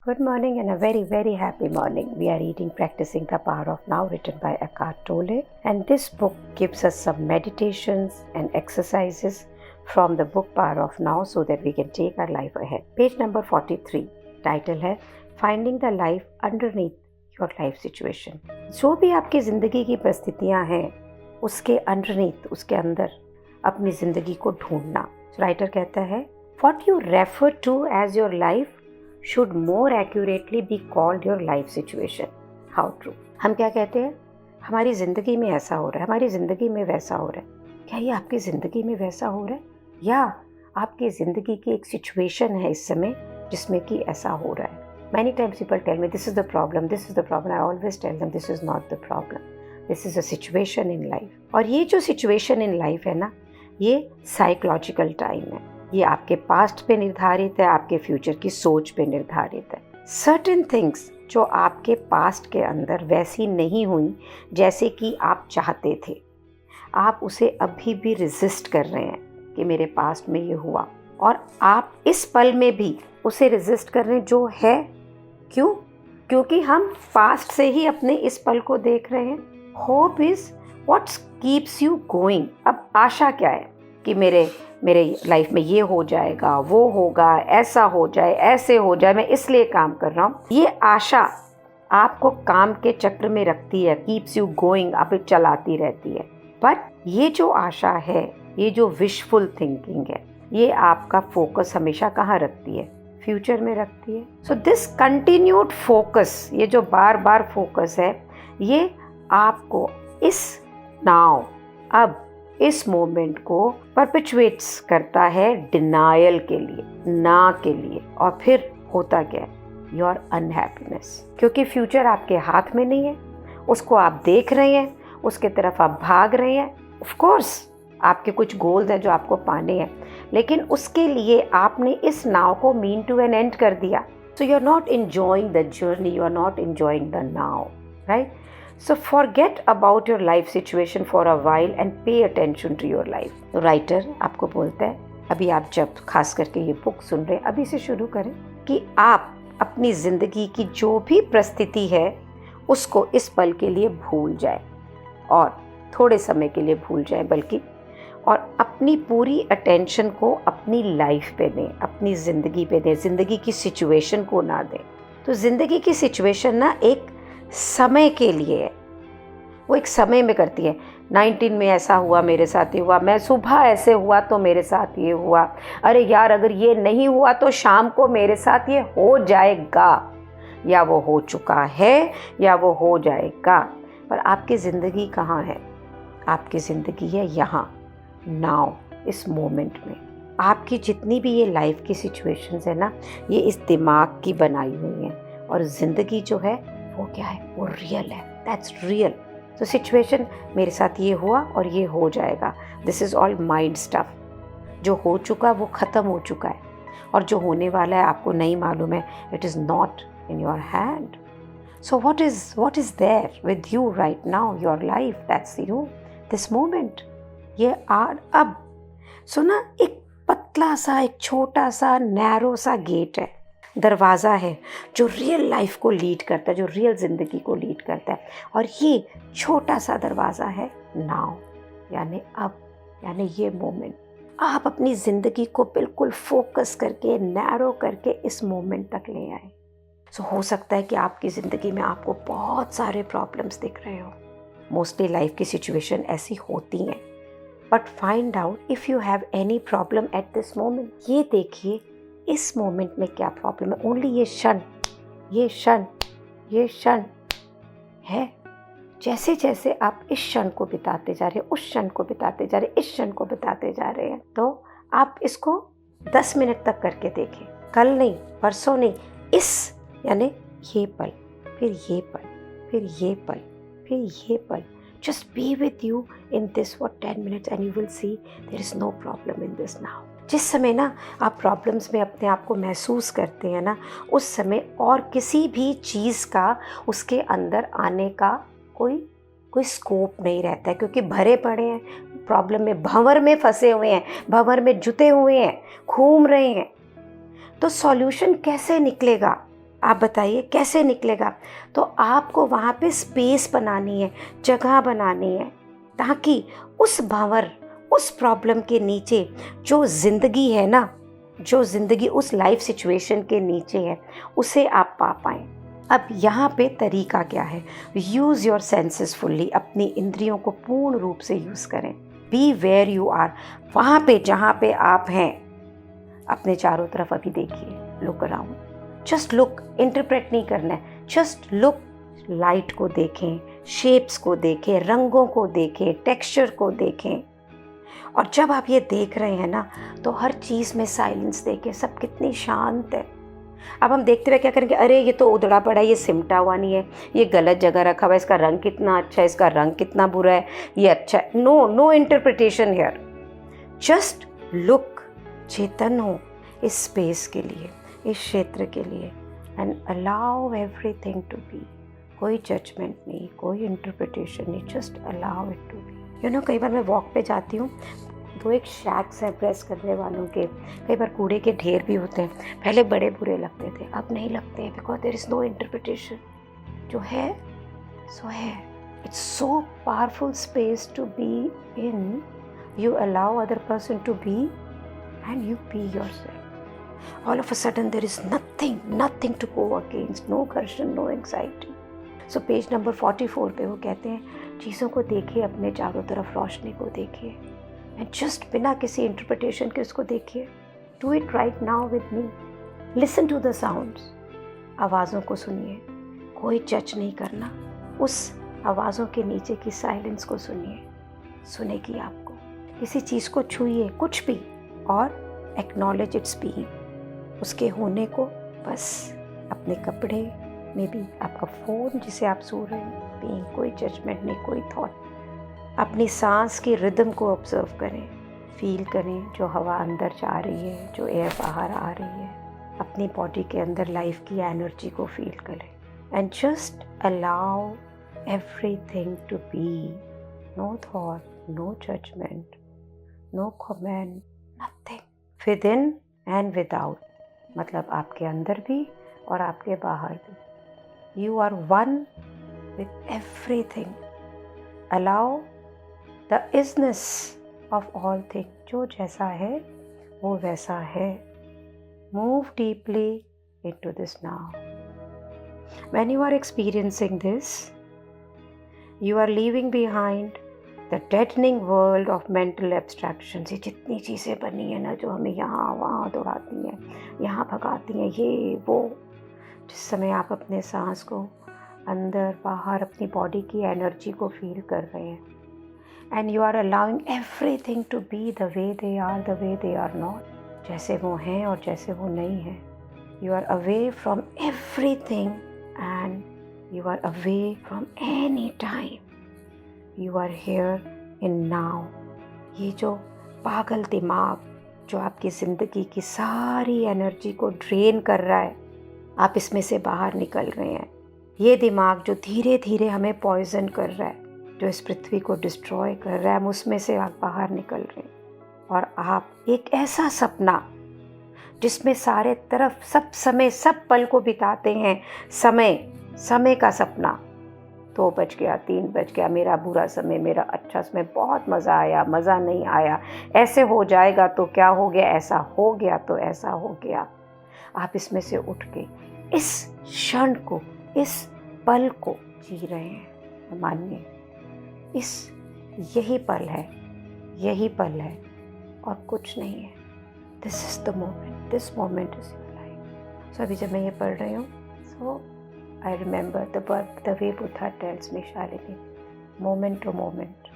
Good morning and a very, very happy morning. We are reading Practicing the Power of Now, written by Eckhart Tolle. And this book gives us some meditations and exercises from the book Power of Now so that we can take our life ahead. Page number 43. Title है Finding the Life Underneath Your Life Situation. जो भी आपकी ज़िंदगी की परिस्थितियाँ हैं, उसके underneath, उसके अंदर अपनी ज़िंदगी को ढूंढना. राइटर कहता है What you refer to as your life should more accurately be called your life situation. How true. हम क्या कहते हैं? हमारी ज़िंदगी में ऐसा हो रहा है, हमारी ज़िंदगी में वैसा हो रहा है. क्या ये आपकी ज़िंदगी में वैसा हो रहा है? या आपकी ज़िंदगी की एक सिचुएशन है इस समय जिसमें कि ऐसा हो रहा है? Many times people tell me this is the problem, this is the problem. I always tell them this is not the problem. This is a situation in life. और ये जो situation in life है ना, ये psychological time है. ये आपके past पे निर्धारित है, आपके फ्यूचर की सोच पे निर्धारित है. सर्टेन थिंग्स जो आपके पास्ट के अंदर वैसी नहीं हुई जैसे कि आप चाहते थे, आप उसे अभी भी रेजिस्ट कर रहे हैं कि मेरे पास्ट में ये हुआ, और आप इस पल में भी उसे रेजिस्ट कर रहे हैं जो है. क्यों? क्योंकि हम पास्ट से ही अपने इस पल को देख रहे हैं. Hope is what keeps you going. अब आशा क्या है कि मेरे लाइफ में ये हो जाएगा, वो होगा, ऐसा हो जाए, ऐसे हो जाए, मैं इसलिए काम कर रहा हूँ. ये आशा आपको काम के चक्र में रखती है, कीप्स यू गोइंग, आप चलाती रहती है. बट ये जो आशा है, ये जो विशफुल थिंकिंग है, ये आपका फोकस हमेशा कहाँ रखती है? फ्यूचर में रखती है. सो दिस कंटिन्यूड फोकस, ये जो बार बार फोकस है, ये आपको इस नाउ, अब इस मोमेंट को परपेचुएट्स करता है डिनायल के लिए, ना के लिए. और फिर होता क्या है? Your unhappiness. क्योंकि फ्यूचर आपके हाथ में नहीं है, उसको आप देख रहे हैं, उसके तरफ आप भाग रहे हैं. ऑफ कोर्स आपके कुछ गोल्स हैं जो आपको पाने हैं, लेकिन उसके लिए आपने इस नाव को मीन टू एन एंड कर दिया. So you are not enjoying the journey, you are not enjoying the now, right? So forget about your life situation for a while and pay attention to your life. तो writer आपको बोलता है, अभी आप जब खास करके ये बुक सुन रहे हैं, अभी से शुरू करें कि आप अपनी ज़िंदगी की जो भी परिस्थिति है उसको इस पल के लिए भूल जाए, और थोड़े समय के लिए भूल जाए बल्कि, और अपनी पूरी अटेंशन को अपनी लाइफ पे दें, अपनी ज़िंदगी पे दें, ज़िंदगी की सिचुएशन को ना दें. तो ज़िंदगी की सिचुएशन ना एक समय के लिए है, वो एक समय में करती है. 19 में ऐसा हुआ, मेरे साथ ये हुआ, मैं सुबह ऐसे हुआ तो मेरे साथ ये हुआ, अरे यार अगर ये नहीं हुआ तो शाम को मेरे साथ ये हो जाएगा, या वो हो चुका है या वो हो जाएगा. पर आपकी ज़िंदगी कहाँ है? आपकी ज़िंदगी है यहाँ, नाउ, इस मोमेंट में. आपकी जितनी भी ये लाइफ की सिचुएशंस है ना, ये इस दिमाग की बनाई हुई हैं, और ज़िंदगी जो है वो क्या है? वो रियल है. That's real. तो सिचुएशन, मेरे साथ ये हुआ और ये हो जाएगा, this is all mind stuff. जो हो चुका वो ख़त्म हो चुका है, और जो होने वाला है आपको नहीं मालूम है. It is not in your hand. So what is there with you right now? Your life, that's you, this moment. ये अब सुना, एक पतला सा, एक छोटा सा, नैरो सा गेट है, दरवाज़ा है जो रियल लाइफ को लीड करता है, जो रियल ज़िंदगी को लीड करता है. और ये छोटा सा दरवाज़ा है नाउ, यानी अब, यानी ये मोमेंट. आप अपनी ज़िंदगी को बिल्कुल फोकस करके, नैरो करके इस मोमेंट तक ले आए. सो हो सकता है कि आपकी ज़िंदगी में आपको बहुत सारे प्रॉब्लम्स दिख रहे हो. मोस्टली लाइफ की सिचुएशन ऐसी होती हैं. But find out if you have any problem at this moment. ये देखिए इस मोमेंट में क्या प्रॉब्लम है. ओनली ये क्षण है. जैसे जैसे आप इस क्षण को बिताते जा रहे हैं, उस क्षण को बिताते जा रहे हैं, इस क्षण को बिताते जा रहे हैं, तो आप इसको 10 मिनट तक करके देखें. कल नहीं, परसों नहीं, इस, यानी ये पल, फिर ये पल, फिर ये पल, फिर ये पल. Just be with you in this for 10 minutes and you will see there is no problem in this now. जिस समय ना आप प्रॉब्लम्स में अपने आप को महसूस करते हैं ना, उस समय और किसी भी चीज़ का उसके अंदर आने का कोई स्कोप नहीं रहता है, क्योंकि भरे पड़े हैं प्रॉब्लम में, भंवर में फंसे हुए हैं, भंवर में जुटे हुए हैं, घूम रहे हैं. तो सॉल्यूशन कैसे निकलेगा? आप बताइए कैसे निकलेगा? तो आपको वहाँ पे स्पेस बनानी है, जगह बनानी है, ताकि उस भंवर, उस प्रॉब्लम के नीचे जो ज़िंदगी है ना, जो ज़िंदगी उस लाइफ सिचुएशन के नीचे है, उसे आप पा पाएँ। अब यहाँ पे तरीका क्या है? यूज़ योर सेंसेस फुल्ली, अपनी इंद्रियों को पूर्ण रूप से यूज़ करें। बी वेयर यू आर, वहाँ पे जहाँ पे आप हैं, अपने चारों तरफ अभी देखिए, look around, just look, interpret नहीं करना है, जस्ट लुक। लाइट को देखें, शेप्स को देखें, रंगों को देखें, टेक्सचर को देखें। और जब आप ये देख रहे हैं ना, तो हर चीज़ में साइलेंस देखें, सब कितनी शांत है। अब हम देखते हुए क्या करेंगे, अरे ये तो उधड़ा पड़ा है, ये सिमटा हुआ नहीं है, ये गलत जगह रखा हुआ है, इसका रंग कितना अच्छा है, इसका रंग कितना बुरा है, ये अच्छा है। No, no interpretation here, just look. चेतन हो इस स्पेस के लिए, इस क्षेत्र के लिए, and allow everything to be. कोई जजमेंट नहीं, कोई इंटरप्रिटेशन नहीं, just allow it to be. You know, कई बार मैं वॉक पे जाती हूँ तो एक शैक्स हैं प्रेस करने वालों के, कई बार कूड़े के ढेर भी होते हैं। पहले बड़े बुरे लगते थे, अब नहीं लगते, because there is no interpretation. जो है सो है। It's so powerful space to be in. You allow other person to be and you be yourself. All of a sudden there is nothing to go against, no घर्षण, no anxiety. So page number 44 पे वो कहते हैं, चीज़ों को देखिए, अपने चारों तरफ रोशनी को देखिए, एंड जस्ट बिना किसी इंटरप्रिटेशन के उसको देखिए। Do it right now with me. Listen to the sounds, आवाज़ों को सुनिए, कोई जज नहीं करना। उस आवाज़ों के नीचे की साइलेंस को सुनिए, सुनेगी आपको। किसी चीज़ को छूइए, कुछ भी, और एक्नॉलेज इट्स बीइंग, उसके होने को। बस अपने कपड़े में भी, आपका फ़ोन जिसे आप सो रहे हैं, बीइंग, कोई जजमेंट नहीं, कोई थॉट। अपनी सांस की रिदम को ऑब्जर्व करें, फील करें, जो हवा अंदर जा रही है, जो एयर बाहर आ रही है। अपनी बॉडी के अंदर लाइफ की एनर्जी को फील करें, and just allow everything to be. No thought, no judgement, no comment, nothing. Within and without, मतलब आपके अंदर भी और आपके बाहर भी। You are one with everything. Allow the easiness of all thing, जो जैसा है वो वैसा है। Move deeply into this now. When you are experiencing this, you are leaving behind the deadening world of mental abstractions. ये जितनी चीज़ें बनी हैं ना, जो हमें यहाँ वहाँ दौड़ाती हैं, यहाँ भगाती हैं, ये वो। जिस समय आप अपने सांस को अंदर बाहर, अपनी बॉडी की एनर्जी को फील कर रहे हैं, and you are allowing everything to be the way they are, the way they are not, जैसे वो हैं और जैसे वो नहीं हैं। You are away from everything and you are away from any time. You are here in now. ये जो पागल दिमाग जो आपकी ज़िंदगी की सारी एनर्जी को ड्रेन कर रहा है, आप इसमें से बाहर निकल रहे हैं। ये दिमाग जो धीरे धीरे हमें पॉइजन कर रहा है, जो इस पृथ्वी को डिस्ट्रॉय कर रहा है, हम उसमें से आप बाहर निकल रहे हैं। और आप एक ऐसा सपना जिसमें सारे तरफ सब समय, सब पल को बिताते हैं, समय का सपना। 2 बज गया, 3 बज गया, मेरा बुरा समय, मेरा अच्छा समय, बहुत मज़ा आया, मज़ा नहीं आया, ऐसे हो जाएगा तो क्या हो गया, ऐसा हो गया तो ऐसा हो गया। आप इसमें से उठ के इस क्षण को, इस पल को जी रहे हैं। मानिए, यही पल है, यही पल है और कुछ नहीं है। This is the moment, this moment is your life. So अभी जब मैं ये पढ़ रही हूँ, so I remember the way Buddha tells me, Shalini, moment to moment.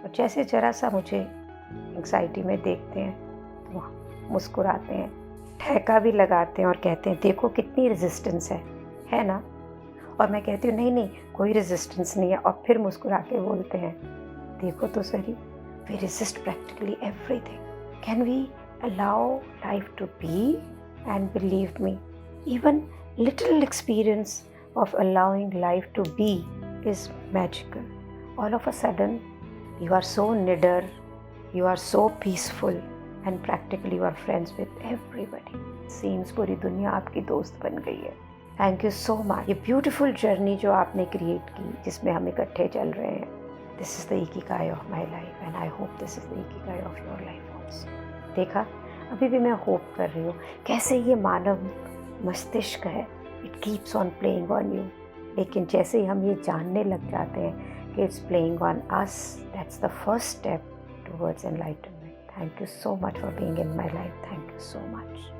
और जैसे ज़रा सा मुझे एंग्जाइटी में देखते हैं तो मुस्कुराते हैं, ठहका भी लगाते हैं और कहते हैं, देखो कितनी रेजिस्टेंस है ना। और मैं कहती हूँ, नहीं, कोई रेजिस्टेंस नहीं है। और फिर मुस्कुरा के बोलते हैं, देखो तो सही, we resist practically everything. Can we allow life to be? And believe me, even little experience of allowing life to be is magical. All of a sudden, you are so nidder, you are so peaceful, and practically you are friends with everybody. Seems पूरी दुनिया आपकी दोस्त बन गई है। Thank you so much. ये beautiful journey जो आपने क्रिएट की, जिसमें हम इकट्ठे चल रहे हैं, this is the Ikigai of my life and I hope this is the Ikigai of your life also. देखा, अभी भी मैं होप कर रही हूँ कैसे ये मानव मस्तिष्क है, it keeps on playing on you, लेकिन जैसे ही हम ये जानने लग जाते हैं कि it's playing on us, that's the first step towards enlightenment. Thank you so much for being in my life. Thank you so much.